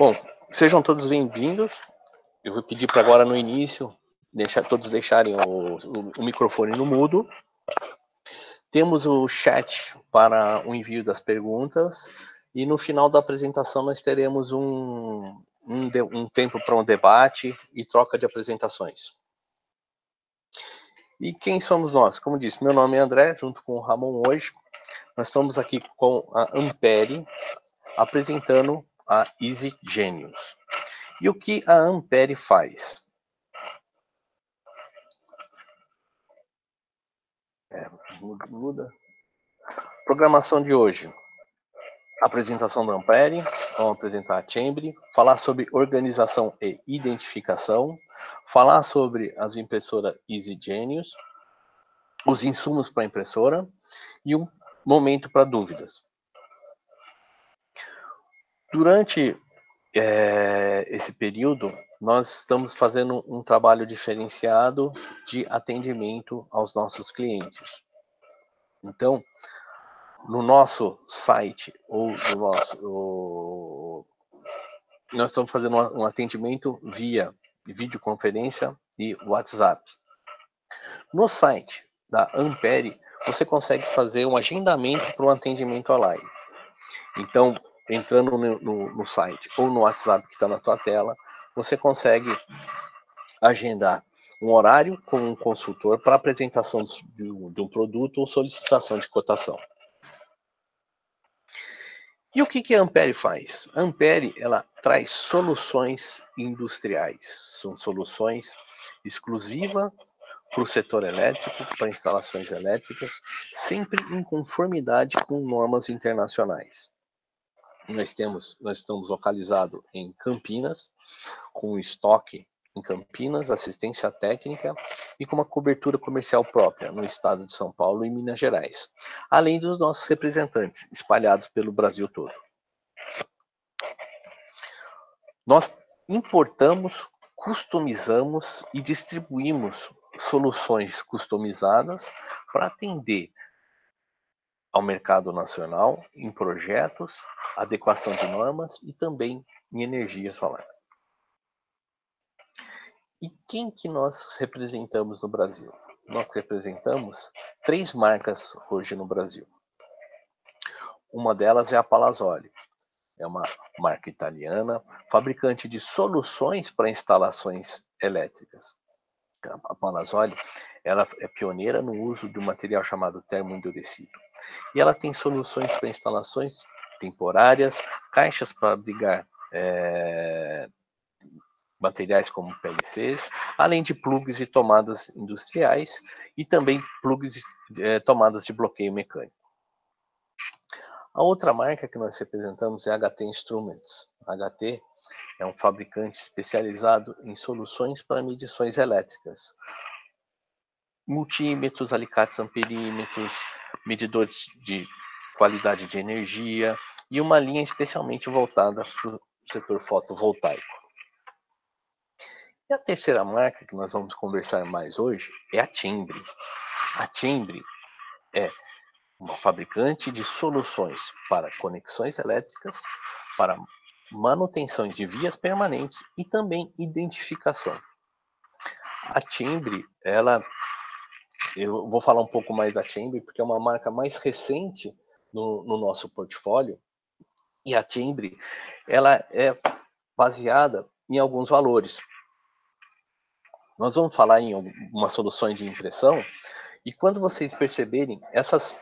Bom, sejam todos bem-vindos. Eu vou pedir para agora no início todos deixarem o microfone no mudo. Temos o chat para o envio das perguntas e no final da apresentação nós teremos um tempo para um debate e troca de apresentações. E quem somos nós? Como disse, meu nome é André, junto com o Ramon hoje. Nós estamos aqui com a Ampere apresentando a Easy Genius. E o que a Ampere faz? Muda. Programação de hoje. Apresentação da Ampere, vamos apresentar a Chambre, falar sobre organização e identificação, falar sobre as impressoras Easy Genius, os insumos para a impressora e um momento para dúvidas. Durante esse período, nós estamos fazendo um trabalho diferenciado de atendimento aos nossos clientes. Então, no nosso site ou nós estamos fazendo um atendimento via videoconferência e WhatsApp. No site da Ampere, você consegue fazer um agendamento para um atendimento online. Então, entrando no site ou no WhatsApp que está na tua tela, você consegue agendar um horário com um consultor para apresentação de um produto ou solicitação de cotação. E o que a Ampere faz? A Ampere, ela traz soluções industriais. São soluções exclusivas para o setor elétrico, para instalações elétricas, sempre em conformidade com normas internacionais. Nós estamos localizados em Campinas, com estoque em Campinas, assistência técnica e com uma cobertura comercial própria no estado de São Paulo e Minas Gerais, além dos nossos representantes espalhados pelo Brasil todo. Nós importamos, customizamos e distribuímos soluções customizadas para atender ao mercado nacional em projetos, adequação de normas e também em energia solar. E quem que nós representamos no Brasil? Nós representamos 3 marcas hoje no Brasil. Uma delas é a Palazzoli. É uma marca italiana, fabricante de soluções para instalações elétricas. A Palazzoli, ela é pioneira no uso de um material chamado termoendurecido. E ela tem soluções para instalações temporárias, caixas para abrigar materiais como PLCs, além de plugs e tomadas industriais e também plugs tomadas de bloqueio mecânico. A outra marca que nós representamos é a HT Instruments. A HT é um fabricante especializado em soluções para medições elétricas. Multímetros, alicates amperímetros, medidores de qualidade de energia e uma linha especialmente voltada para o setor fotovoltaico. E a terceira marca que nós vamos conversar mais hoje é a Chambre. A Chambre é uma fabricante de soluções para conexões elétricas, para manutenção de vias permanentes e também identificação. A Chambre, eu vou falar um pouco mais da Chambre porque é uma marca mais recente no nosso portfólio. E a Chambre, ela é baseada em alguns valores. Nós vamos falar em algumas soluções de impressão e quando vocês perceberem, essas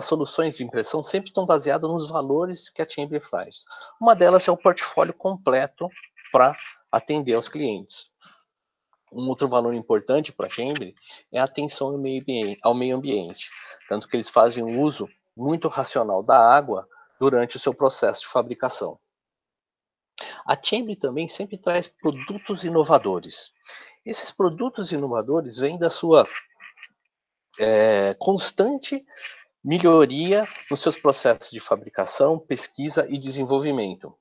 soluções de impressão sempre estão baseadas nos valores que a Chambre faz. Uma delas é o portfólio completo para atender aos clientes. Um outro valor importante para a Chambre é a atenção ao meio ambiente, tanto que eles fazem um uso muito racional da água durante o seu processo de fabricação. A Chambre também sempre traz produtos inovadores. Esses produtos inovadores vêm da sua constante melhoria nos seus processos de fabricação, pesquisa e desenvolvimento.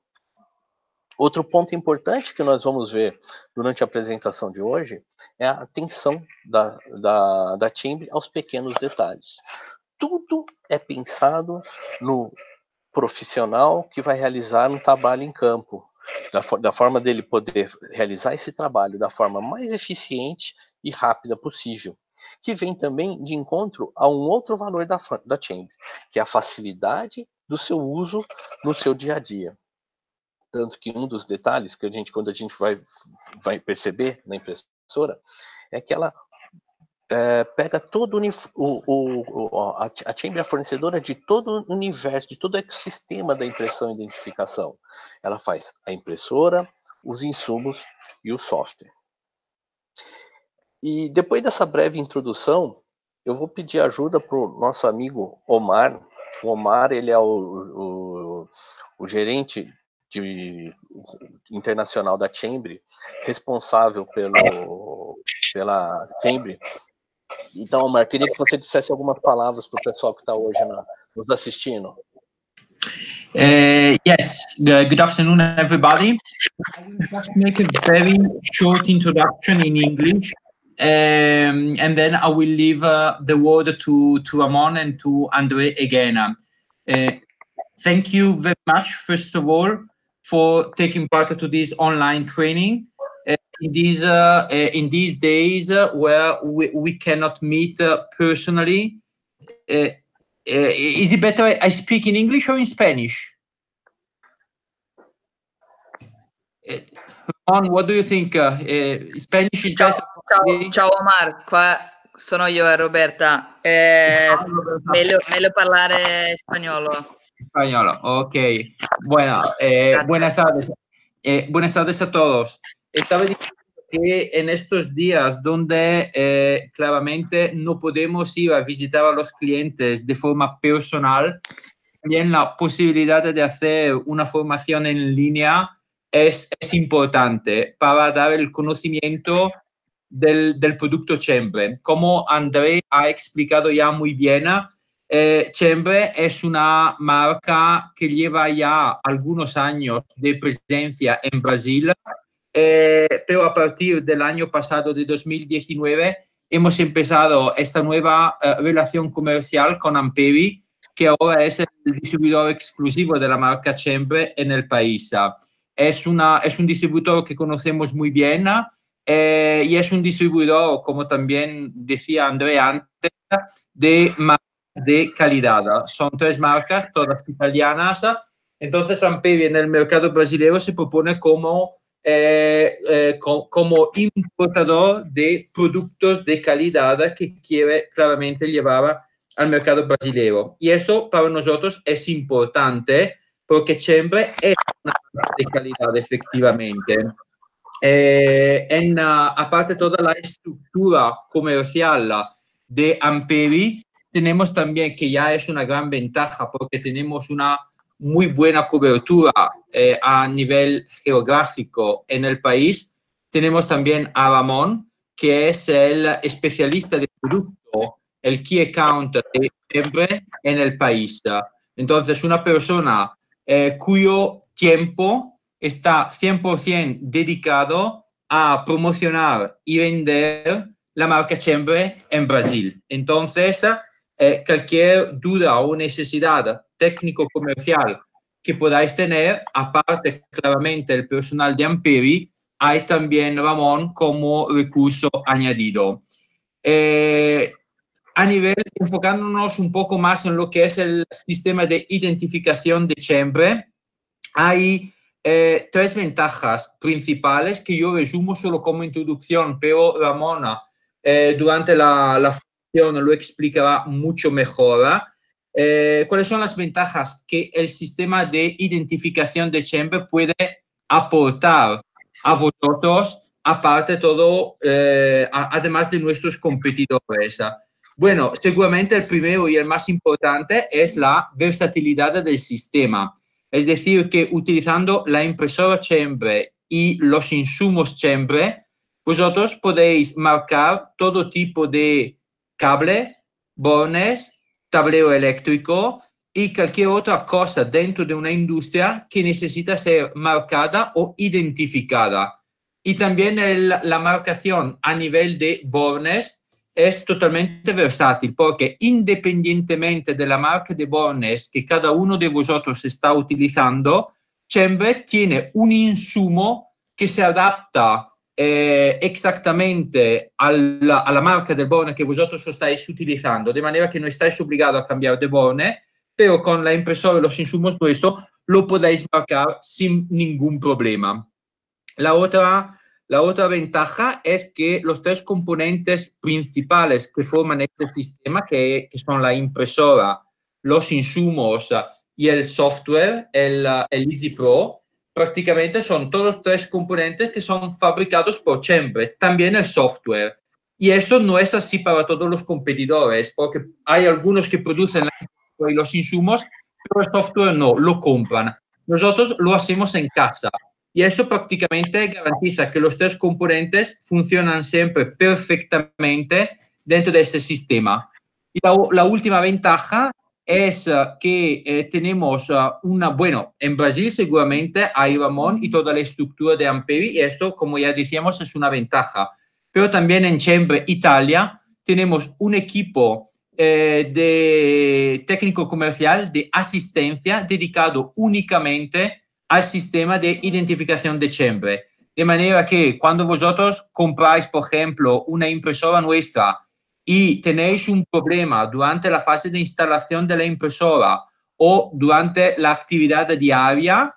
Outro ponto importante que nós vamos ver durante a apresentação de hoje é a atenção da Chambre aos pequenos detalhes. Tudo é pensado no profissional que vai realizar um trabalho em campo. da forma dele poder realizar esse trabalho da forma mais eficiente e rápida possível, que vem também de encontro a um outro valor da Chamber, que é a facilidade do seu uso no seu dia a dia. Tanto que um dos detalhes que quando a gente vai perceber na impressora, é que ela pega todo a Chamber é a fornecedora de todo o universo, de todo o ecossistema da impressão e identificação. Ela faz a impressora, os insumos e o software. E depois dessa breve introdução, eu vou pedir ajuda para o nosso amigo Omar. O Omar, ele é o gerente internacional da Chamber, responsável pela Chamber. Então, Omar, queria que você dissesse algumas palavras para o pessoal que está hoje nos assistindo. Yes, good afternoon, everybody. I will just make a very short introduction in English, and then I will leave the word to Ramon and to André again. Thank you very much, first of all, for taking part to this online training. In these days where we cannot meet personally, is it better I speak in English or in Spanish? What do you think? Spanish is better? Ciao Omar, qua sono io e Roberta. Meglio parlare spagnolo. Español, ok. Bueno, buenas tardes. Buenas tardes a todos. Estaba diciendo que en estos días donde claramente no podemos ir a visitar a los clientes de forma personal, también la posibilidad de hacer una formación en línea es importante para dar el conocimiento del producto Chamber. Como André ha explicado ya muy bien, Chamber es una marca que lleva ya algunos años de presencia en Brasil, pero a partir del año pasado, de 2019, hemos empezado esta nueva relación comercial con Ampevi, que ahora es el distribuidor exclusivo de la marca Chamber en el país. Es un distribuidor que conocemos muy bien y es un distribuidor, como también decía André antes, de marcas de calidad. Son 3 marcas, todas italianas. Entonces, Ampevi en el mercado brasileño se propone como importador de productos de calidad que quiere claramente llevar al mercado brasileño. Y esto para nosotros es importante porque Chamber es una marca de calidad, efectivamente. Aparte de toda la estructura comercial de Ampevi, tenemos también, que ya es una gran ventaja porque tenemos una muy buena cobertura a nivel geográfico en el país. Tenemos también a Ramón, que es el especialista de producto, el Key Account de Chamber en el país. Entonces, una persona cuyo tiempo está 100% dedicado a promocionar y vender la marca Chamber en Brasil. Entonces, cualquier duda o necesidad técnico-comercial que podáis tener, aparte claramente el personal de Ampevi, hay también Ramón como recurso añadido. A nivel, enfocándonos un poco más en lo que es el sistema de identificación de Chamber, hay 3 ventajas principales que yo resumo solo como introducción, pero Ramón durante la formación lo explicará mucho mejor. ¿Cuáles son las ventajas que el sistema de identificación de Chamber puede aportar a vosotros, aparte de todo, además de nuestros competidores? Bueno, seguramente el primero y el más importante es la versatilidad del sistema. Es decir, que utilizando la impresora Chamber y los insumos Chamber, vosotros podéis marcar todo tipo de cable, bornes, tablero eléctrico y cualquier otra cosa dentro de una industria que necesita ser marcada o identificada. Y también la marcación a nivel de bornes es totalmente versátil porque independientemente de la marca de bornes que cada uno de vosotros está utilizando, Chambre tiene un insumo que se adapta exactamente a la marca del bone que vosotros estáis utilizando, de manera que no estáis obligados a cambiar de bone, pero con la impresora y los insumos nuestros lo podéis marcar sin ningún problema. La otra ventaja es que los tres componentes principales que forman este sistema, que son la impresora, los insumos y el software, el Easy Pro, prácticamente son todos tres componentes que son fabricados por Chambre, también el software. Y eso no es así para todos los competidores, porque hay algunos que producen los insumos, pero el software no, lo compran. Nosotros lo hacemos en casa. Y eso prácticamente garantiza que los tres componentes funcionan siempre perfectamente dentro de ese sistema. Y la última ventaja es que tenemos bueno, en Brasil seguramente hay Ramón y toda la estructura de Amperi, y esto, como ya decíamos, es una ventaja. Pero también en Chambre, Italia, tenemos un equipo de técnico comercial de asistencia dedicado únicamente al sistema de identificación de Chambre. De manera que cuando vosotros compráis, por ejemplo, una impresora nuestra y tenéis un problema durante la fase de instalación de la impresora o durante la actividad diaria,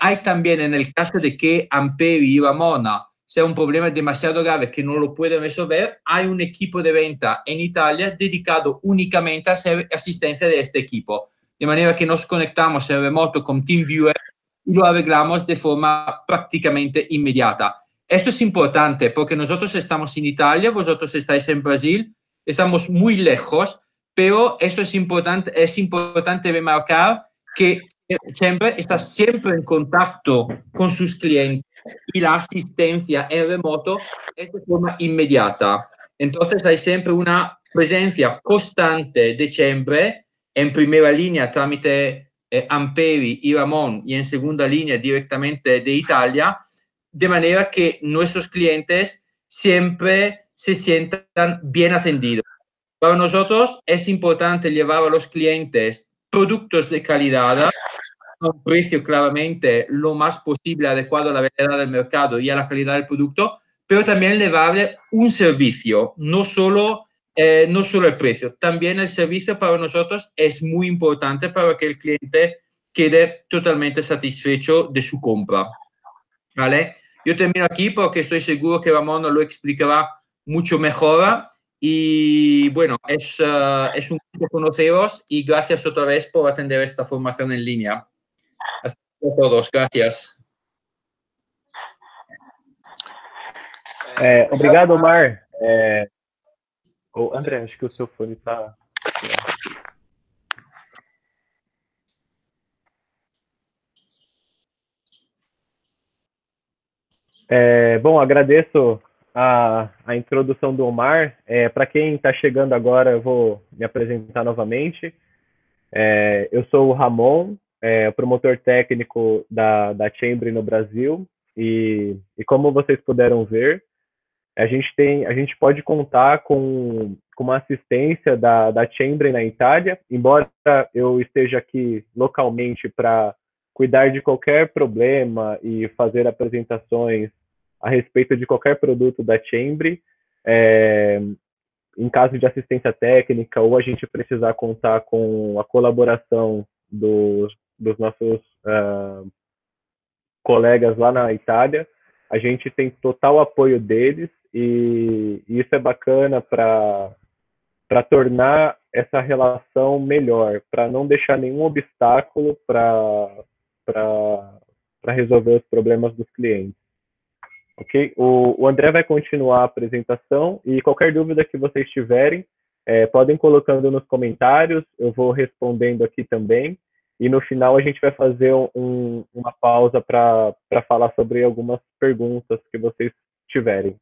hay también, en el caso de que Amperi y Ramona sea un problema demasiado grave que no lo pueden resolver, hay un equipo de venta en Italia dedicado únicamente a hacer asistencia de este equipo. De manera que nos conectamos en remoto con TeamViewer y lo arreglamos de forma prácticamente inmediata. Esto es importante porque nosotros estamos en Italia, vosotros estáis en Brasil, estamos muy lejos, pero esto es importante remarcar que Chambre está siempre en contacto con sus clientes y la asistencia en remoto es de forma inmediata. Entonces hay siempre una presencia constante de Chambre en primera línea trámite Amperi y Ramón y en segunda línea directamente de Italia, de manera que nuestros clientes siempre se sientan bien atendidos. Para nosotros es importante llevar a los clientes productos de calidad a un precio claramente lo más posible adecuado a la realidad del mercado y a la calidad del producto, pero también llevarle un servicio, no solo el precio, también el servicio para nosotros es muy importante para que el cliente quede totalmente satisfecho de su compra. ¿Vale? Yo termino aquí porque estoy seguro que Ramón lo explicará mucho mejor. Y bueno, es un gusto conoceros y gracias otra vez por atender esta formación en línea. Hasta luego a todos, gracias. Obrigado, Omar. André, acho que o seu fone está. Bom, agradeço a introdução do Omar. Para quem está chegando agora, eu vou me apresentar novamente. Eu sou o Ramon, promotor técnico da Chambre no Brasil. E como vocês puderam ver, a gente pode contar com uma assistência da Chambre na Itália, embora eu esteja aqui localmente para cuidar de qualquer problema e fazer apresentações a respeito de qualquer produto da Chambre, em caso de assistência técnica ou a gente precisar contar com a colaboração dos nossos colegas lá na Itália, a gente tem total apoio deles e isso é bacana para tornar essa relação melhor, para não deixar nenhum obstáculo para resolver os problemas dos clientes. Ok? O André vai continuar a apresentação e qualquer dúvida que vocês tiverem, podem colocando nos comentários, eu vou respondendo aqui também. E no final a gente vai fazer uma pausa para falar sobre algumas perguntas que vocês tiverem.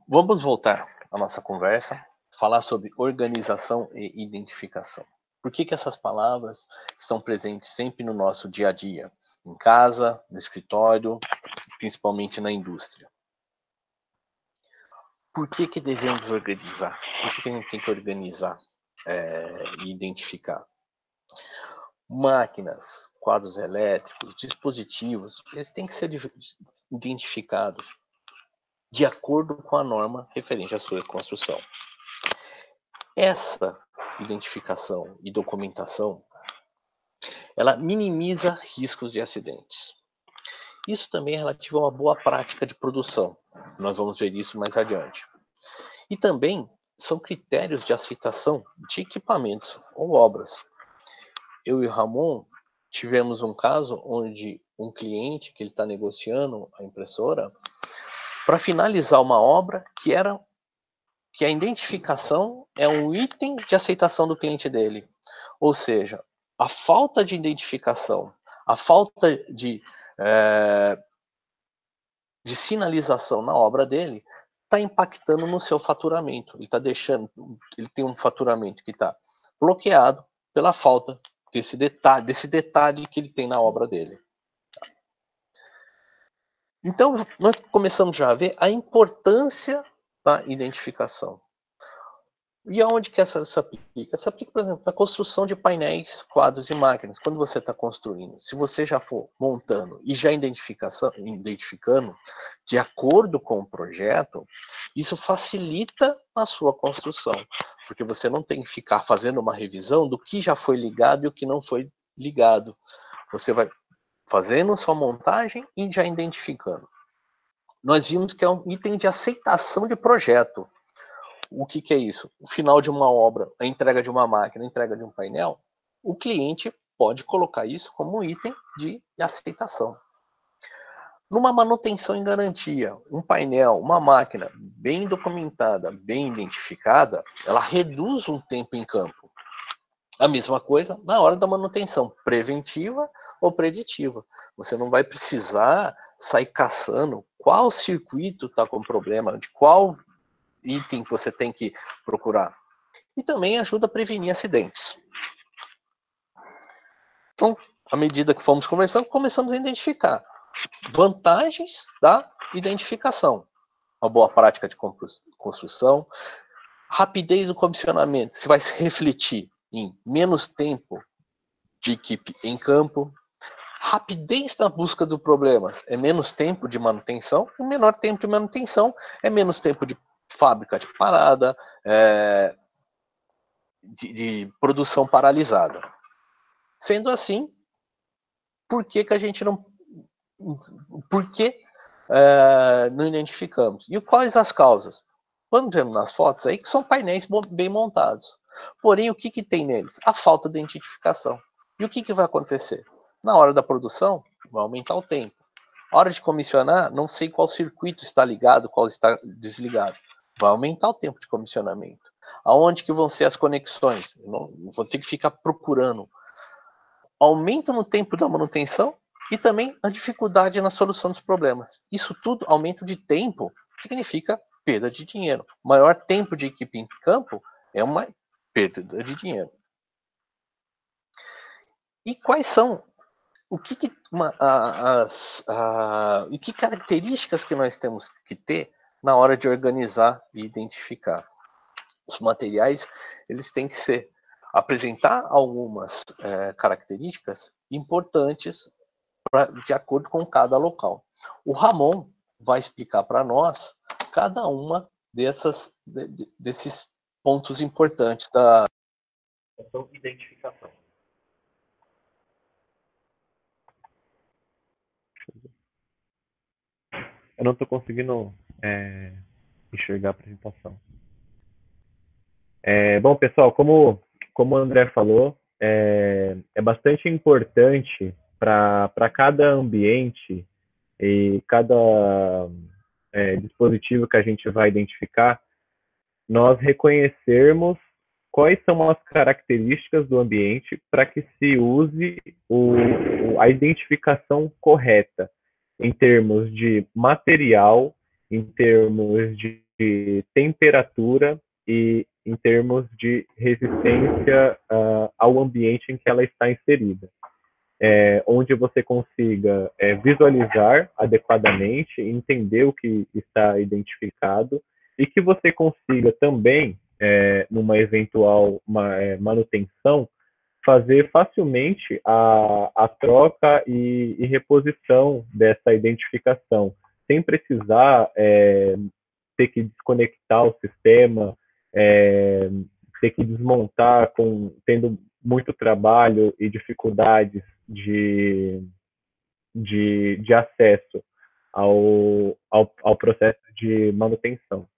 Vamos voltar à nossa conversa, falar sobre organização e identificação. Por que essas palavras estão presentes sempre no nosso dia a dia? Em casa, no escritório, principalmente na indústria. Por que devemos organizar? Por que a gente tem que organizar e identificar? Máquinas, quadros elétricos, dispositivos, eles têm que ser identificados de acordo com a norma referente à sua construção. Essa identificação e documentação, ela minimiza riscos de acidentes. Isso também é relativo a uma boa prática de produção. Nós vamos ver isso mais adiante. E também são critérios de aceitação de equipamentos ou obras. Eu e o Ramon tivemos um caso onde um cliente que ele está negociando a impressora para finalizar uma obra que a identificação é um item de aceitação do cliente dele. Ou seja, a falta de identificação, a falta de sinalização na obra dele está impactando no seu faturamento. Ele tem um faturamento que está bloqueado pela falta desse detalhe que ele tem na obra dele. Então, nós começamos já a ver a importância da identificação. E aonde que essa se aplica? Essa aplica, por exemplo, na construção de painéis, quadros e máquinas. Quando você está construindo, se você já for montando e já identificando, de acordo com o projeto, isso facilita a sua construção. Porque você não tem que ficar fazendo uma revisão do que já foi ligado e o que não foi ligado. Você vai fazendo sua montagem e já identificando. Nós vimos que é um item de aceitação de projeto. O que é isso? O final de uma obra, a entrega de uma máquina, a entrega de um painel, o cliente pode colocar isso como um item de aceitação. Numa manutenção em garantia, um painel, uma máquina bem documentada, bem identificada, ela reduz um tempo em campo. A mesma coisa na hora da manutenção, preventiva ou preditiva. Você não vai precisar sair caçando qual circuito está com problema, de qual item que você tem que procurar. E também ajuda a prevenir acidentes. Então, à medida que fomos conversando, começamos a identificar vantagens da identificação. Uma boa prática de construção, rapidez do comissionamento, se vai se refletir em menos tempo de equipe em campo, rapidez na busca dos problemas, é menos tempo de manutenção, e menor tempo de manutenção é menos tempo de fábrica de parada, de produção paralisada. Sendo assim, por que a gente não... Por que não identificamos? E quais as causas? Quando vemos nas fotos aí que são painéis bem montados. Porém, o que tem neles? A falta de identificação. E o que vai acontecer? Na hora da produção, vai aumentar o tempo. Na hora de comissionar, não sei qual circuito está ligado, qual está desligado. Vai aumentar o tempo de comissionamento. Aonde que vão ser as conexões? Não vou ter que ficar procurando. Aumenta no tempo da manutenção e também a dificuldade na solução dos problemas. Isso tudo, aumento de tempo, significa perda de dinheiro. Maior tempo de equipe em campo é uma perda de dinheiro. E quais são que características que nós temos que ter na hora de organizar e identificar? Os materiais, eles têm que apresentar algumas características importantes de acordo com cada local. O Ramon vai explicar para nós cada uma desses pontos importantes da identificação. Eu não estou conseguindo enxergar a apresentação. Bom, pessoal, como o André falou, é bastante importante para cada ambiente e cada dispositivo que a gente vai identificar, nós reconhecermos quais são as características do ambiente para que se use a identificação correta em termos de material, em termos de temperatura e em termos de resistência ao ambiente em que ela está inserida. Onde você consiga visualizar adequadamente, entender o que está identificado e que você consiga também, numa eventual manutenção, fazer facilmente a troca e reposição dessa identificação, sem precisar ter que desconectar o sistema, ter que desmontar, tendo muito trabalho e dificuldades de acesso ao processo de manutenção.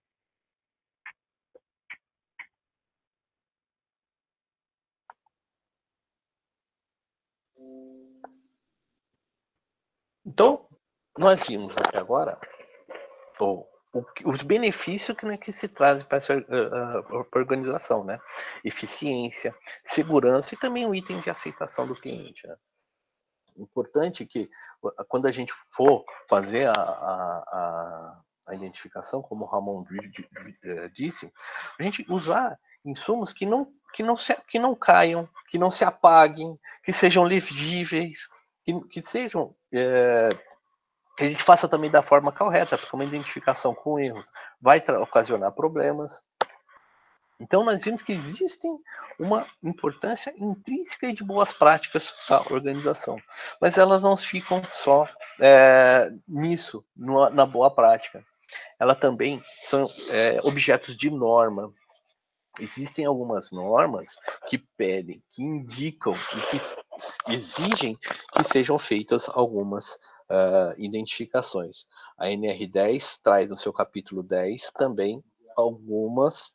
Então, nós vimos até agora os benefícios que se trazem para essa organização, né? Eficiência, segurança e também o item de aceitação do cliente, né? Importante que quando a gente for fazer a identificação, como o Ramon disse, a gente usar insumos que não caiam, que não se apaguem, que sejam legíveis, que sejam que a gente faça também da forma correta, porque uma identificação com erros vai ocasionar problemas. Então, nós vimos que existem uma importância intrínseca e de boas práticas da organização, mas elas não ficam só nisso, na boa prática. Elas também são objetos de norma. Existem algumas normas que pedem, que indicam e que exigem que sejam feitas algumas identificações. A NR10 traz no seu capítulo 10 também alguns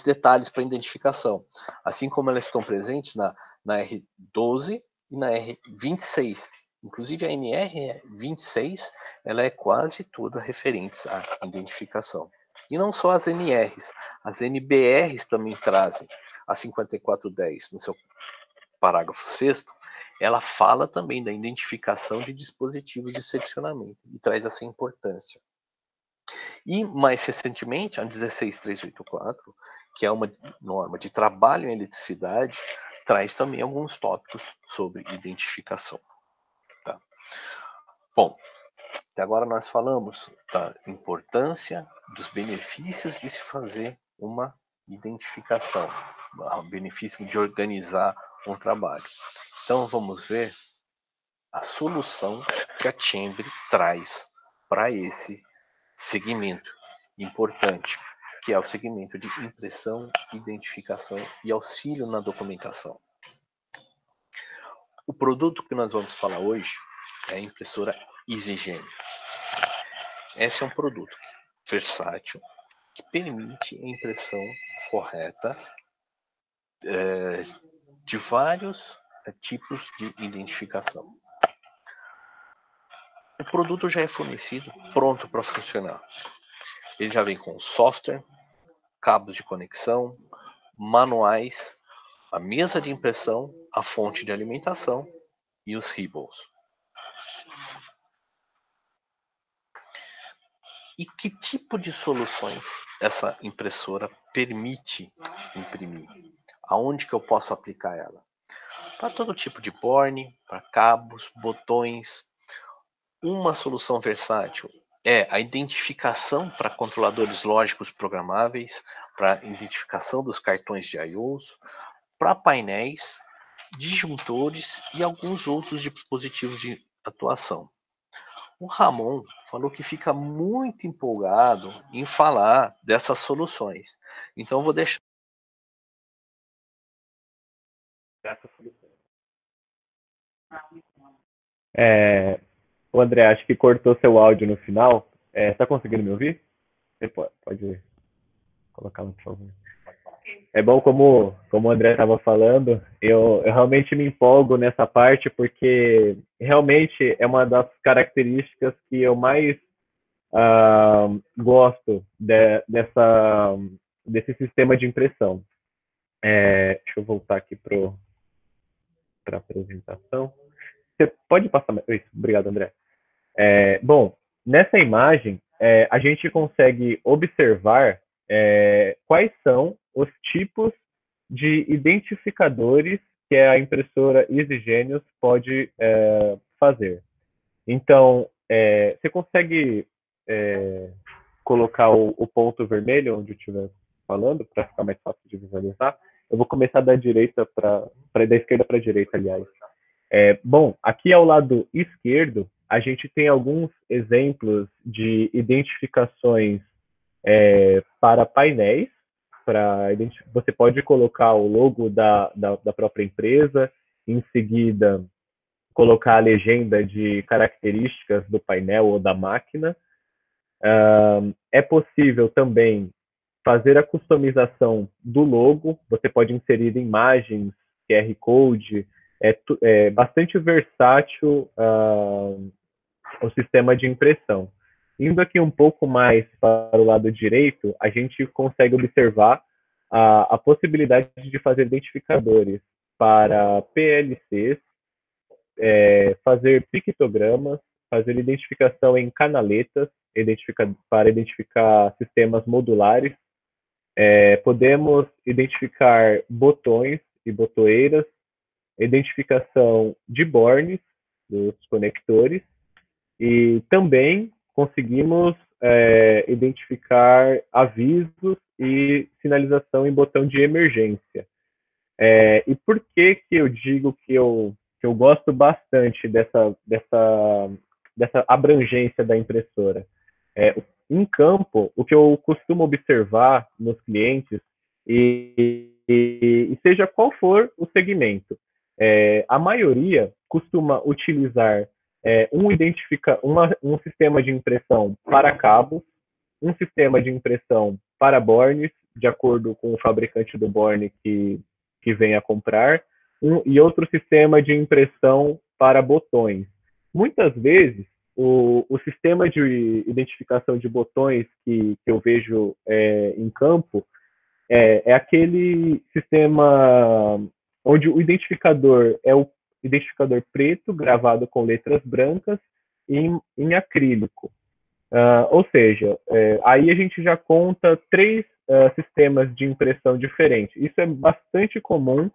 detalhes para identificação, assim como elas estão presentes na R12 e na R26. Inclusive a NR26 ela é quase toda referente à identificação. E não só as NRs, as NBRs também trazem. A 5410, no seu parágrafo 6º, ela fala também da identificação de dispositivos de seccionamento e traz essa importância. E, mais recentemente, a 16384, que é uma norma de trabalho em eletricidade, traz também alguns tópicos sobre identificação. Tá? Bom, até agora nós falamos da importância, dos benefícios de se fazer uma identificação, o benefício de organizar um trabalho. Então, vamos ver a solução que a Chambre traz para esse segmento importante, que é o segmento de impressão, identificação e auxílio na documentação. O produto que nós vamos falar hoje é a impressora EasyGen. Esse é um produto versátil que permite a impressão correta de vários tipos de identificação. O produto já é fornecido pronto para funcionar. Ele já vem com software, cabos de conexão, manuais, a mesa de impressão, a fonte de alimentação e os ribbons. E que tipo de soluções essa impressora permite imprimir? Aonde que eu posso aplicar ela? Para todo tipo de borne, para cabos, botões. Uma solução versátil é a identificação para controladores lógicos programáveis, para identificação dos cartões de I/Os, para painéis, disjuntores e alguns outros dispositivos de atuação. O Ramon falou que fica muito empolgado em falar dessas soluções. Então, eu vou deixar. O André, acho que cortou seu áudio no final. Está conseguindo me ouvir? Você pode colocar no, por favor. É bom, como o André estava falando, eu realmente me empolgo nessa parte, porque realmente é uma das características que eu mais gosto desse sistema de impressão. Deixa eu voltar aqui para a apresentação. Você pode passar... Isso, obrigado, André. Bom, nessa imagem, a gente consegue observar quais são os tipos de identificadores que a impressora EasyGenius pode fazer. Então, você consegue colocar o ponto vermelho onde eu estiver falando, para ficar mais fácil de visualizar? Eu vou começar da direita da esquerda para a direita, aliás. Bom, aqui ao lado esquerdo, a gente tem alguns exemplos de identificações para painéis. Você pode colocar o logo da própria empresa, em seguida colocar a legenda de características do painel ou da máquina. É possível também fazer a customização do logo, você pode inserir imagens, QR Code, é bastante versátil o sistema de impressão. Indo aqui um pouco mais para o lado direito, a gente consegue observar a possibilidade de fazer identificadores para PLCs, fazer pictogramas, fazer identificação em canaletas, para identificar sistemas modulares. Podemos identificar botões e botoeiras, identificação de bornes, dos conectores, e também conseguimos identificar avisos e sinalização em botão de emergência. E por que eu digo que eu gosto bastante dessa abrangência da impressora? Em campo, o que eu costumo observar nos clientes, e seja qual for o segmento, a maioria costuma utilizar um sistema de impressão para cabos, um sistema de impressão para bornes, de acordo com o fabricante do borne que venha comprar, e outro sistema de impressão para botões. Muitas vezes, o sistema de identificação de botões que eu vejo em campo é aquele sistema onde o identificador é o identificador preto, gravado com letras brancas, em acrílico. Ou seja, aí a gente já conta 3 sistemas de impressão diferentes. Isso é bastante comum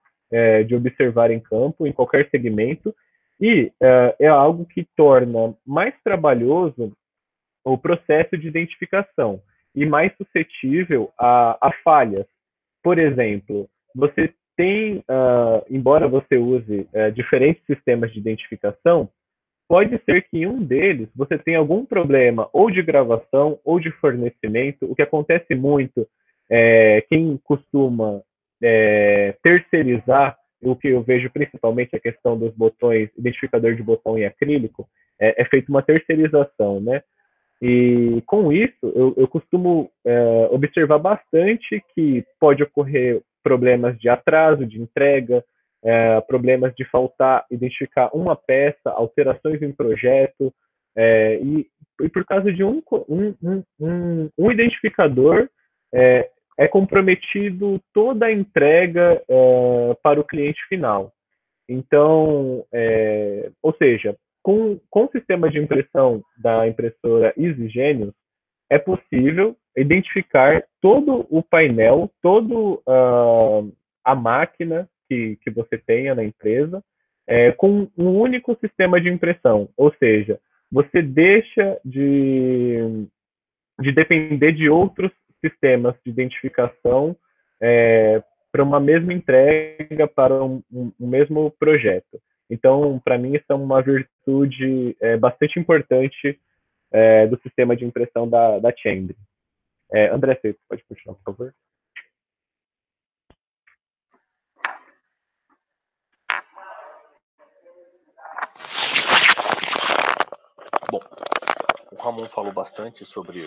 de observar em campo, em qualquer segmento, e é algo que torna mais trabalhoso o processo de identificação e mais suscetível a falhas. Por exemplo, você tem, embora você use diferentes sistemas de identificação, pode ser que em um deles você tenha algum problema ou de gravação ou de fornecimento. O que acontece muito, quem costuma terceirizar, o que eu vejo principalmente a questão dos botões, identificador de botão em acrílico, é feita uma terceirização, né? E com isso, eu costumo observar bastante que pode ocorrer problemas de atraso, de entrega, problemas de faltar identificar uma peça, alterações em projeto, e por causa de um identificador, é comprometido toda a entrega para o cliente final. Então, ou seja, com o sistema de impressão da impressora EasyGenius, é possível identificar todo o painel, toda a máquina que você tenha na empresa, com um único sistema de impressão. Ou seja, você deixa de depender de outros sistemas de identificação para uma mesma entrega, para um mesmo projeto. Então, para mim, isso é uma virtude bastante importante do sistema de impressão da Chambre. André, você pode continuar, por favor? Bom, o Ramon falou bastante sobre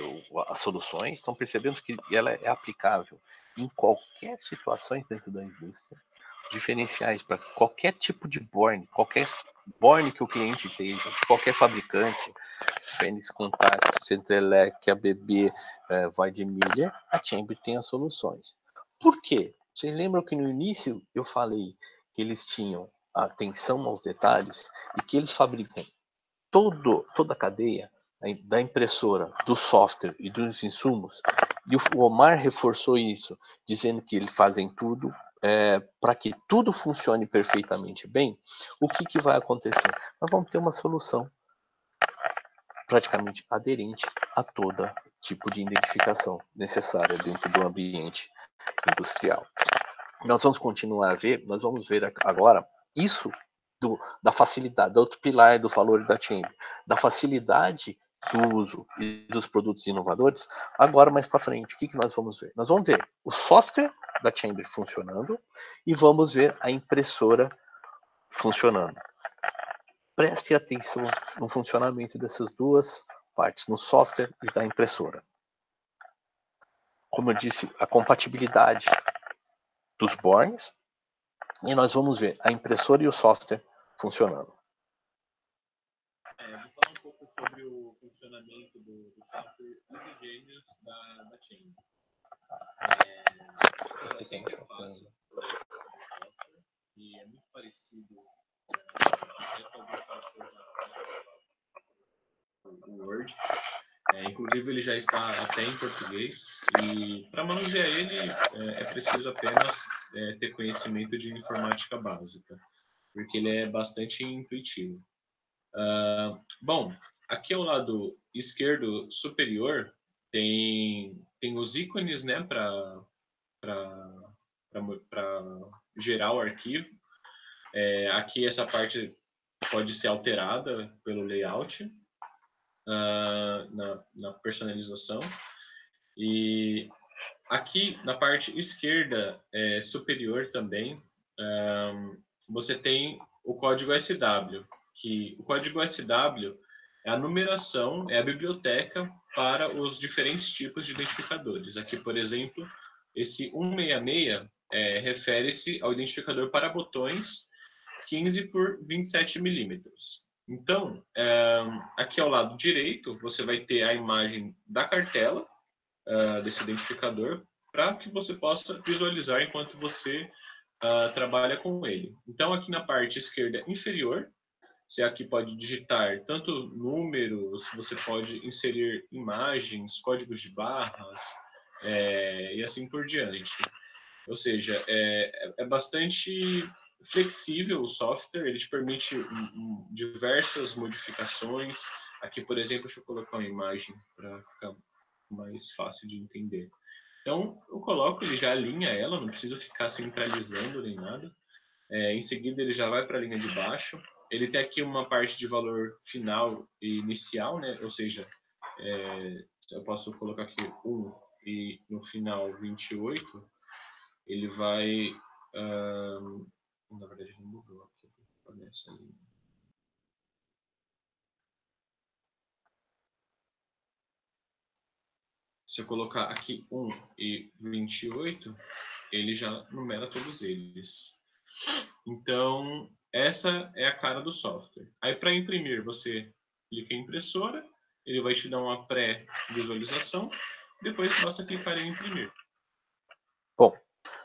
as soluções, estão percebendo que ela é aplicável em qualquer situação dentro da indústria, diferenciais para qualquer tipo de borne, qualquer borne que o cliente esteja, qualquer fabricante, Fênix Contact, Centrelec, ABB, Weidmiller, a Chamber tem as soluções. Por quê? Vocês lembram que no início eu falei que eles tinham atenção aos detalhes e que eles fabricam toda a cadeia da impressora, do software e dos insumos? E o Omar reforçou isso, dizendo que eles fazem tudo para que tudo funcione perfeitamente bem. O que vai acontecer? Nós vamos ter uma solução praticamente aderente a todo tipo de identificação necessária dentro do ambiente industrial. Nós vamos continuar a ver, nós vamos ver agora isso da facilidade, do outro pilar do valor da Chamber, da facilidade do uso e dos produtos inovadores. Agora, mais para frente, o que nós vamos ver? Nós vamos ver o software da Chamber funcionando e vamos ver a impressora funcionando. Preste atenção no funcionamento dessas duas partes, no software e da impressora. Como eu disse, a compatibilidade dos bornes, e nós vamos ver a impressora e o software funcionando. Vou falar um pouco sobre o funcionamento do software Isigenius da Chamber. É uma interface e é muito parecido com o Word. Inclusive, ele já está até em português. E para manusear ele, é preciso apenas ter conhecimento de informática básica, porque ele é bastante intuitivo. Bom, aqui ao lado esquerdo superior tem os ícones, né, para gerar o arquivo. Aqui essa parte pode ser alterada pelo layout, na personalização. E aqui na parte esquerda superior também, você tem o código SW, que o código SW é a numeração, é a biblioteca para os diferentes tipos de identificadores. Aqui, por exemplo, esse 166 refere-se ao identificador para botões 15 por 27 milímetros. Então, aqui ao lado direito, você vai ter a imagem da cartela desse identificador, para que você possa visualizar enquanto você trabalha com ele. Então, aqui na parte esquerda inferior, você aqui pode digitar tanto números, você pode inserir imagens, códigos de barras, e assim por diante. Ou seja, é bastante flexível o software, ele te permite diversas modificações. Aqui, por exemplo, deixa eu colocar uma imagem para ficar mais fácil de entender. Então, eu coloco, ele já alinha ela, não preciso ficar centralizando nem nada. Em seguida, ele já vai para a linha de baixo. Ele tem aqui uma parte de valor final e inicial, né? Ou seja, eu posso colocar aqui 1 e no final 28. Ele vai... na verdade, ele mudou aqui. Nessa linha. Se eu colocar aqui 1 e 28, ele já numera todos eles. Então, essa é a cara do software. Aí, para imprimir, você clica em impressora, ele vai te dar uma pré-visualização, depois basta clicar em imprimir. Bom,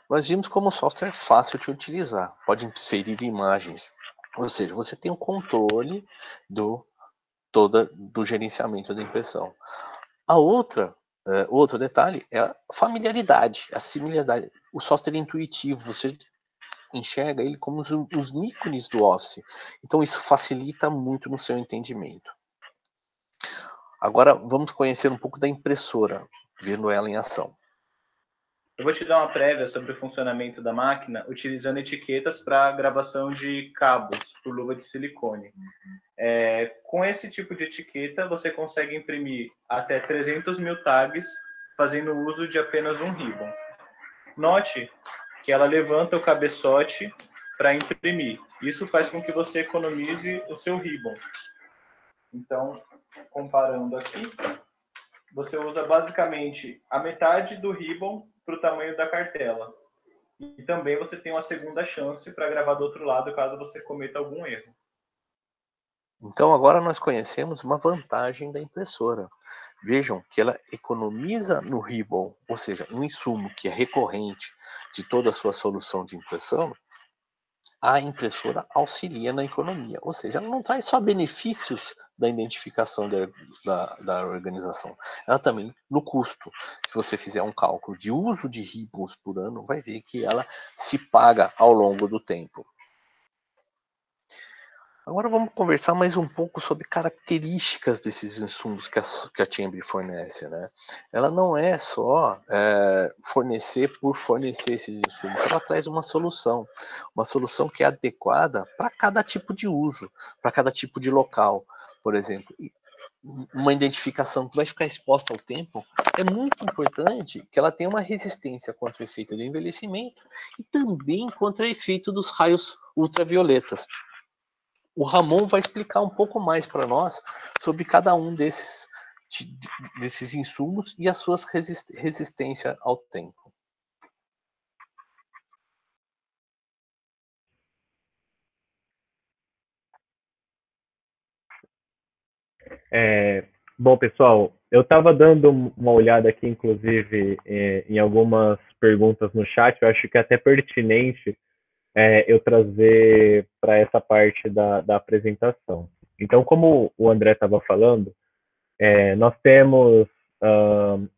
nós vimos como o software é fácil de utilizar, pode inserir imagens, ou seja, você tem o controle do gerenciamento da impressão. O outro detalhe é a familiaridade, a similaridade. O software é intuitivo, você enxerga ele como os ícones do Office. Então isso facilita muito no seu entendimento. Agora vamos conhecer um pouco da impressora, vendo ela em ação. Eu vou te dar uma prévia sobre o funcionamento da máquina utilizando etiquetas para gravação de cabos por luva de silicone. Com esse tipo de etiqueta, você consegue imprimir até 300 mil tags fazendo uso de apenas um ribbon. Note que ela levanta o cabeçote para imprimir. Isso faz com que você economize o seu ribbon. Então, comparando aqui, você usa basicamente a metade do ribbon para o tamanho da cartela. E também você tem uma segunda chance para gravar do outro lado, caso você cometa algum erro. Então agora nós conhecemos uma vantagem da impressora. vejam que ela economiza no ribbon, ou seja, um insumo que é recorrente de toda a sua solução de impressão, a impressora auxilia na economia, ou seja, ela não traz só benefícios da identificação da organização, ela também no custo. Se você fizer um cálculo de uso de ribbons por ano, vai ver que ela se paga ao longo do tempo. Agora vamos conversar mais um pouco sobre características desses insumos que a Chamber fornece, né? Ela não é só fornecer por fornecer esses insumos, ela traz uma solução que é adequada para cada tipo de uso, para cada tipo de local. Por exemplo, uma identificação que vai ficar exposta ao tempo, é muito importante que ela tenha uma resistência contra o efeito do envelhecimento e também contra o efeito dos raios ultravioletas. O Ramon vai explicar um pouco mais para nós sobre cada um desses insumos e as suas resistências ao tempo. Bom, pessoal, eu estava dando uma olhada aqui, inclusive, em algumas perguntas no chat. Eu acho que é até pertinente eu trazer para essa parte da apresentação. Então, como o André estava falando, nós temos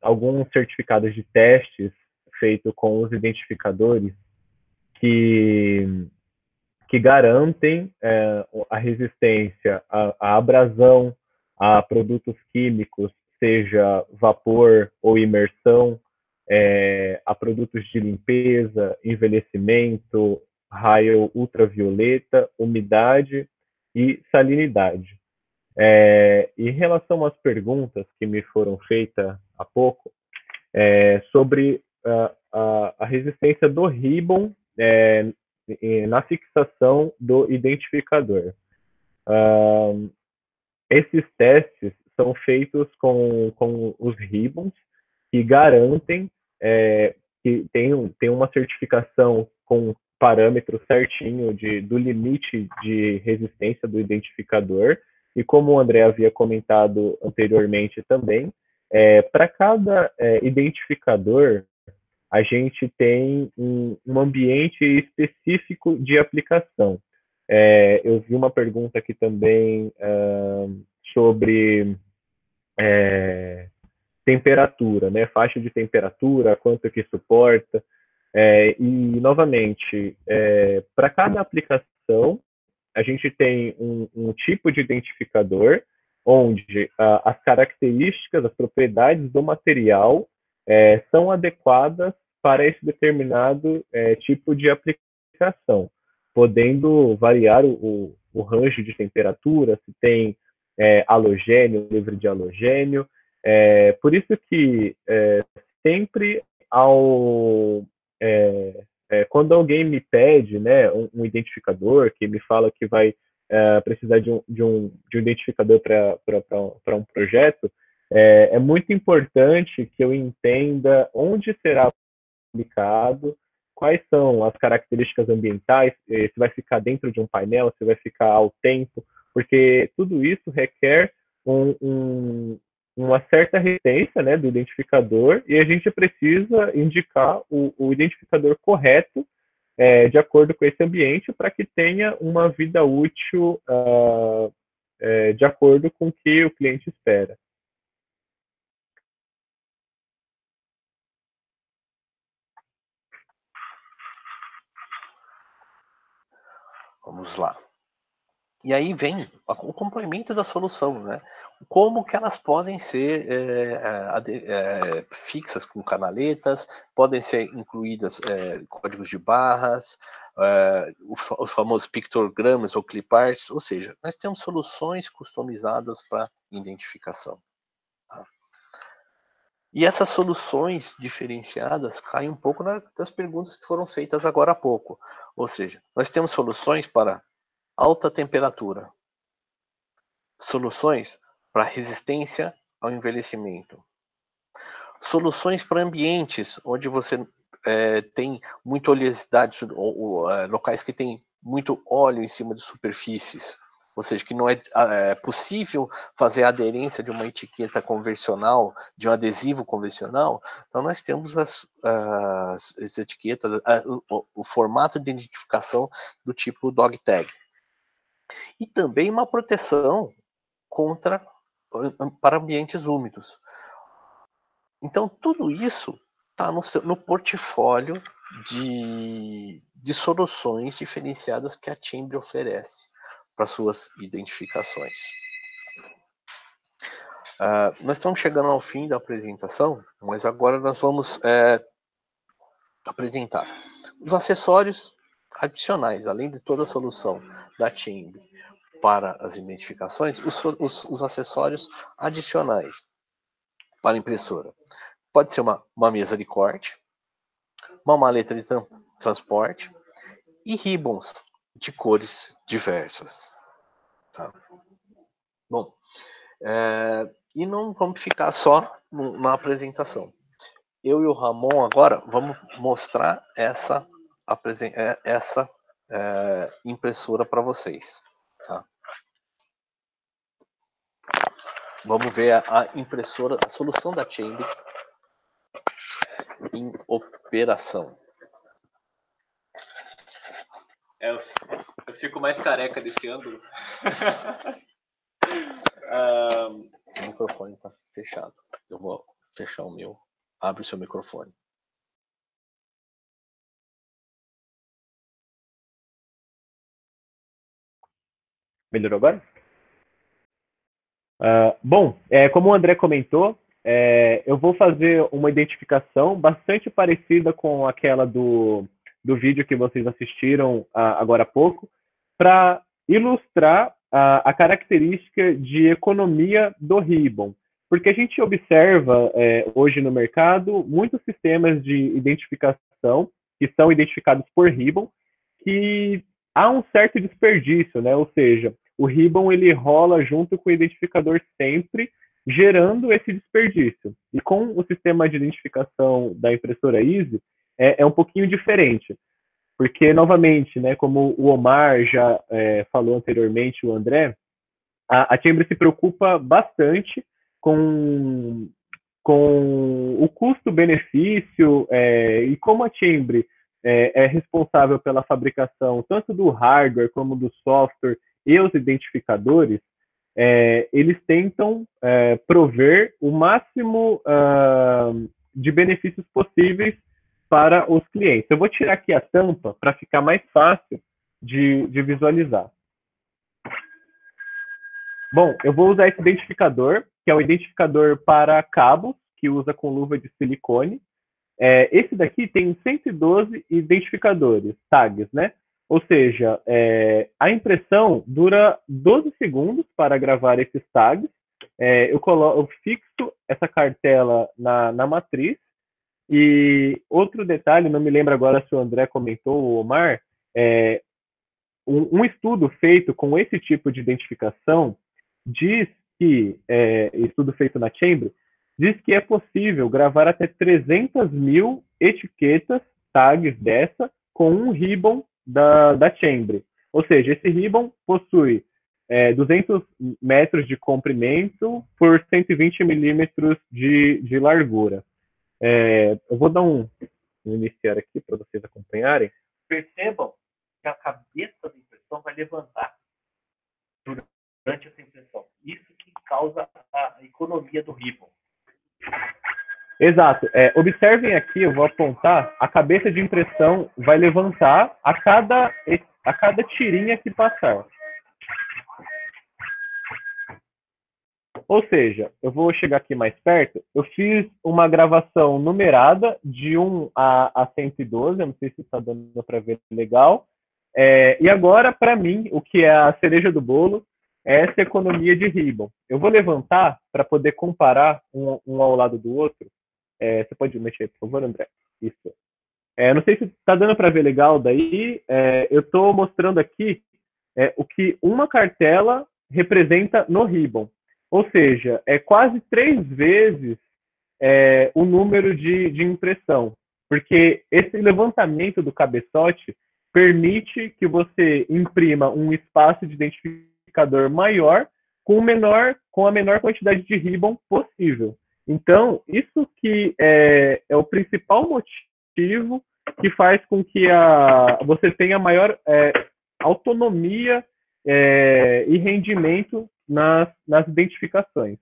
alguns certificados de testes feitos com os identificadores que garantem a resistência à abrasão, a produtos químicos, seja vapor ou imersão, a produtos de limpeza, envelhecimento, raio ultravioleta, umidade e salinidade. Em relação às perguntas que me foram feitas há pouco, sobre a resistência do ribbon na fixação do identificador. Esses testes são feitos com os ribbons que garantem que tem uma certificação com parâmetro certinho do limite de resistência do identificador. E como o André havia comentado anteriormente também, para cada identificador, a gente tem um ambiente específico de aplicação. Eu vi uma pergunta aqui também sobre temperatura, né? Faixa de temperatura, quanto que suporta. E, novamente, para cada aplicação, a gente tem um tipo de identificador onde as características, as propriedades do material são adequadas para esse determinado tipo de aplicação, podendo variar o range de temperatura, se tem halogênio, livre de halogênio. Por isso que sempre quando alguém me pede, né, um identificador, que me fala que vai precisar de um identificador para um projeto, é muito importante que eu entenda onde será aplicado, quais são as características ambientais, se vai ficar dentro de um painel, se vai ficar ao tempo, porque tudo isso requer uma certa resistência, né, do identificador, e a gente precisa indicar o identificador correto de acordo com esse ambiente para que tenha uma vida útil de acordo com o que o cliente espera. Vamos lá. E aí vem o complemento da solução, né? Como que elas podem ser fixas com canaletas, podem ser incluídas códigos de barras, os famosos pictogramas ou cliparts, ou seja, nós temos soluções customizadas para identificação. Tá? E essas soluções diferenciadas caem um pouco das perguntas que foram feitas agora há pouco. Ou seja, nós temos soluções para alta temperatura, soluções para resistência ao envelhecimento, soluções para ambientes onde você tem muita oleosidade, ou locais que tem muito óleo em cima de superfícies, ou seja, que não é possível fazer a aderência de uma etiqueta convencional, de um adesivo convencional. Então, nós temos as etiquetas, o formato de identificação do tipo dog tag. E também uma proteção para ambientes úmidos. Então, tudo isso está no portfólio de soluções diferenciadas que a Chamber oferece para suas identificações. Nós estamos chegando ao fim da apresentação, mas agora nós vamos apresentar os acessórios adicionais, além de toda a solução da Chamber para as identificações, os acessórios adicionais para a impressora. Pode ser uma mesa de corte, uma maleta de transporte e ribbons de cores diversas. Tá? Bom, e não vamos ficar só na apresentação. Eu e o Ramon agora vamos mostrar essa impressora para vocês. Tá? Vamos ver a impressora, a solução da Chamber em operação. Eu fico mais careca desse ângulo. O microfone está fechado. Eu vou fechar o meu. Abre o seu microfone. Melhorou agora? Bom, como o André comentou, eu vou fazer uma identificação bastante parecida com aquela do vídeo que vocês assistiram agora há pouco, para ilustrar a característica de economia do ribbon. Porque a gente observa hoje no mercado muitos sistemas de identificação que são identificados por ribbon, que há um certo desperdício, né? Ou seja, o ribbon ele rola junto com o identificador sempre, gerando esse desperdício. E com o sistema de identificação da impressora Easy, é um pouquinho diferente. Porque, novamente, né, como o Omar já falou anteriormente, o André, a Chamber se preocupa bastante com o custo-benefício e como a Chamber é responsável pela fabricação tanto do hardware como do software e os identificadores, eles tentam prover o máximo de benefícios possíveis para os clientes. Eu vou tirar aqui a tampa para ficar mais fácil de visualizar. Bom, eu vou usar esse identificador, que é um identificador para cabos, que usa com luva de silicone. Esse daqui tem 112 identificadores, tags, né? Ou seja, a impressão dura 12 segundos para gravar esses tags. Eu fixo essa cartela na matriz. E outro detalhe, não me lembro agora se o André comentou, o Omar, um estudo feito com esse tipo de identificação diz que, estudo feito na Chamber, diz que é possível gravar até 300 mil etiquetas, tags dessa, com um ribbon da Chamber. Ou seja, esse ribbon possui 200 metros de comprimento por 120 milímetros de largura. Eu vou dar um iniciar aqui para vocês acompanharem. Percebam que a cabeça da impressão vai levantar durante essa impressão. Isso que causa a economia do ribbon. Exato. Observem aqui, eu vou apontar, a cabeça de impressão vai levantar a cada tirinha que passar. Ou seja, eu vou chegar aqui mais perto, eu fiz uma gravação numerada de 1 a 112, eu não sei se está dando para ver legal. E agora, para mim, o que é a cereja do bolo é essa economia de ribbon. Eu vou levantar para poder comparar um ao lado do outro. Você pode mexer, por favor, André? Isso. Não sei se está dando para ver legal daí. Eu estou mostrando aqui o que uma cartela representa no ribbon. Ou seja, é quase 3 vezes o número de impressão. Porque esse levantamento do cabeçote permite que você imprima um espaço de identificação identificador maior com a menor quantidade de ribbon possível. Então, isso que é o principal motivo que faz com que você tenha maior autonomia e rendimento nas identificações.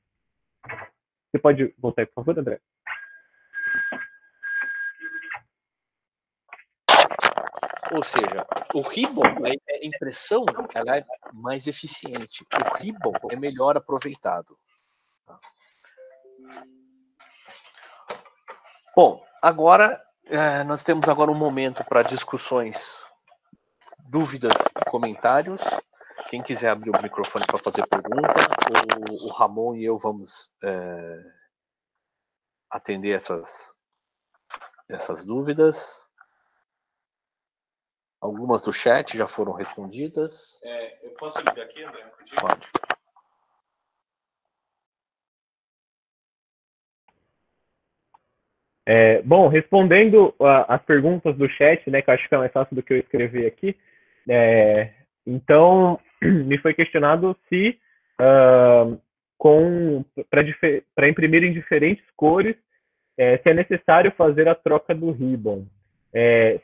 Você pode voltar, por favor, André? Ou seja, o ribbon, a impressão, ela é mais eficiente. O ribbon é melhor aproveitado. Bom, agora nós temos agora um momento para discussões, dúvidas e comentários. Quem quiser abrir o microfone para fazer pergunta, o Ramon e eu vamos atender essas dúvidas. Algumas do chat já foram respondidas. Eu posso ligar aqui, André? Pode. Bom, respondendo as perguntas do chat, né, que eu acho que é mais fácil do que eu escrever aqui, então me foi questionado se para imprimir em diferentes cores, se é necessário fazer a troca do ribbon.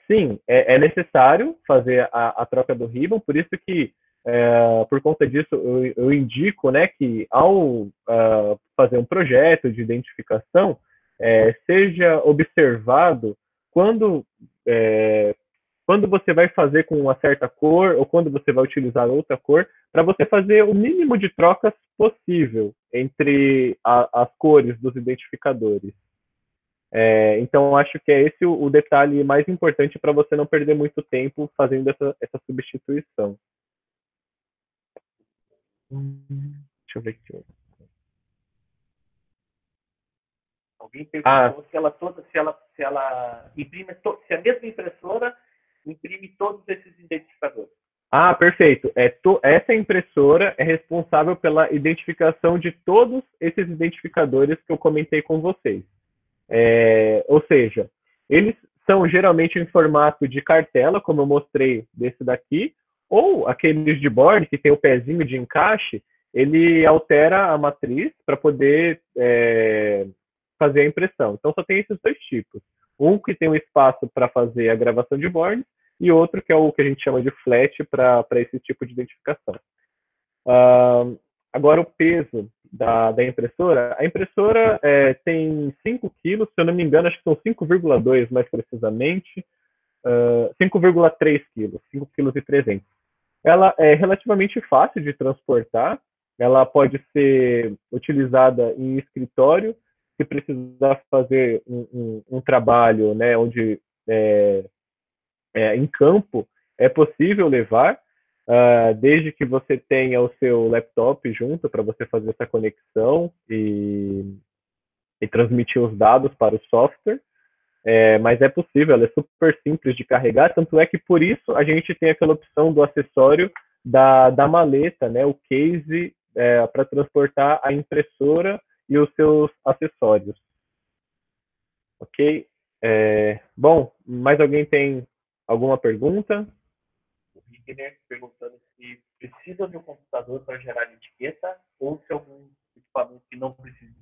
Sim, é necessário fazer a troca do ribbon, por isso que, por conta disso, eu indico, né, que ao fazer um projeto de identificação, seja observado quando você vai fazer com uma certa cor ou quando você vai utilizar outra cor, para você fazer o mínimo de trocas possível entre as cores dos identificadores. Então, acho que é esse o detalhe mais importante para você não perder muito tempo fazendo essa substituição. Deixa eu ver aqui. Alguém perguntou se ela imprime, se a mesma impressora imprime todos esses identificadores. Perfeito. Essa impressora é responsável pela identificação de todos esses identificadores que eu comentei com vocês. Ou seja, eles são geralmente em formato de cartela, como eu mostrei desse daqui, ou aqueles de board, que tem o pezinho de encaixe, ele altera a matriz para poder fazer a impressão. Então, só tem esses dois tipos. Um que tem um espaço para fazer a gravação de bornes e outro que é o que a gente chama de flat para esse tipo de identificação. Agora, o peso da impressora. A impressora tem 5 quilos, se eu não me engano, acho que são 5,2 mais precisamente. 5,3 quilos, 5 quilos e 300. Ela é relativamente fácil de transportar. Ela pode ser utilizada em escritório, se precisar fazer um trabalho, né, onde em campo, é possível levar, desde que você tenha o seu laptop junto para você fazer essa conexão e transmitir os dados para o software. Mas é possível, ela é super simples de carregar, tanto é que por isso a gente tem aquela opção do acessório da maleta, né, o case, para transportar a impressora e os seus acessórios. Ok? Bom, mais alguém tem alguma pergunta? O Wigner perguntando se precisa de um computador para gerar etiqueta ou se algum equipamento que não precisa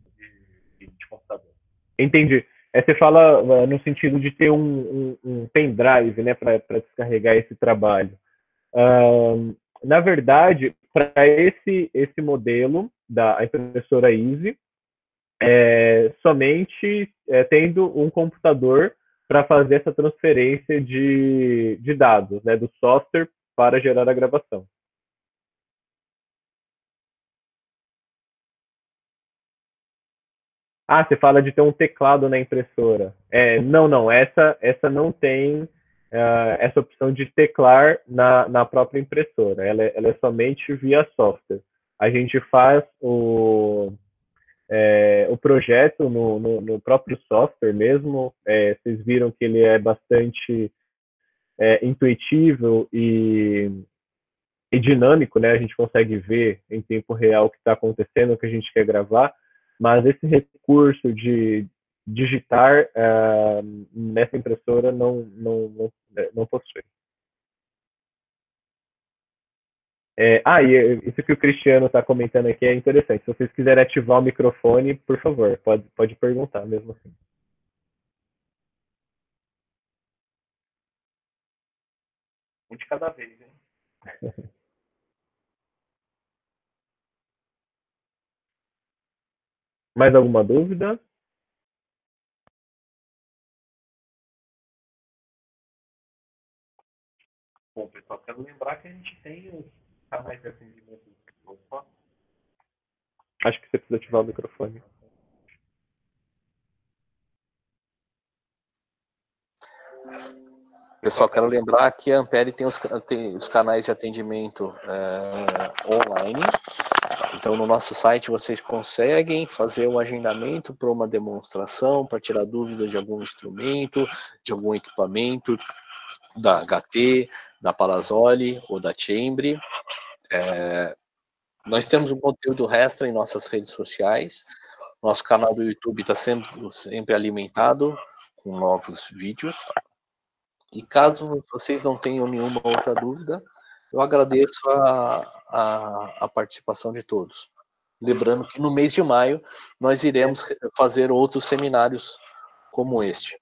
de computador. Entendi. Você fala no sentido de ter um pendrive, né, para descarregar esse trabalho. Na verdade, para esse modelo da impressora Easy, somente tendo um computador para fazer essa transferência de dados, né, do software para gerar a gravação. Você fala de ter um teclado na impressora. Não, essa não tem essa opção de teclar na própria impressora. Ela é somente via software. A gente faz o projeto no próprio software mesmo. Vocês viram que ele é bastante intuitivo e dinâmico, né? A gente consegue ver em tempo real o que está acontecendo, o que a gente quer gravar, mas esse recurso de digitar nessa impressora não possui. E isso que o Cristiano está comentando aqui é interessante. Se vocês quiserem ativar o microfone, por favor, pode perguntar mesmo assim. Um de cada vez, hein? Mais alguma dúvida? Bom, pessoal, quero lembrar que a gente tem os canais de atendimento. Opa. Acho que você precisa ativar o microfone. Pessoal, quero lembrar que a Ampere tem os canais de atendimento online. Então, no nosso site, vocês conseguem fazer um agendamento para uma demonstração, para tirar dúvidas de algum instrumento, de algum equipamento, da HT, da Palazzoli ou da Chambre. Nós temos um conteúdo extra em nossas redes sociais. Nosso canal do YouTube está sempre alimentado com novos vídeos. E caso vocês não tenham nenhuma outra dúvida, eu agradeço a participação de todos. Lembrando que no mês de maio nós iremos fazer outros seminários como este.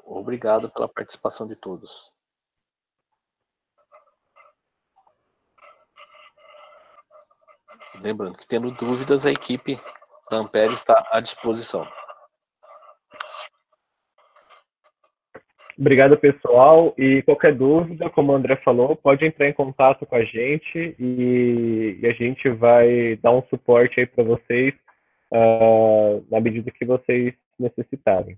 Obrigado pela participação de todos. Lembrando que, tendo dúvidas, a equipe da Ampere está à disposição. Obrigado, pessoal. E qualquer dúvida, como o André falou, pode entrar em contato com a gente e a gente vai dar um suporte aí para vocês na medida que vocês necessitarem.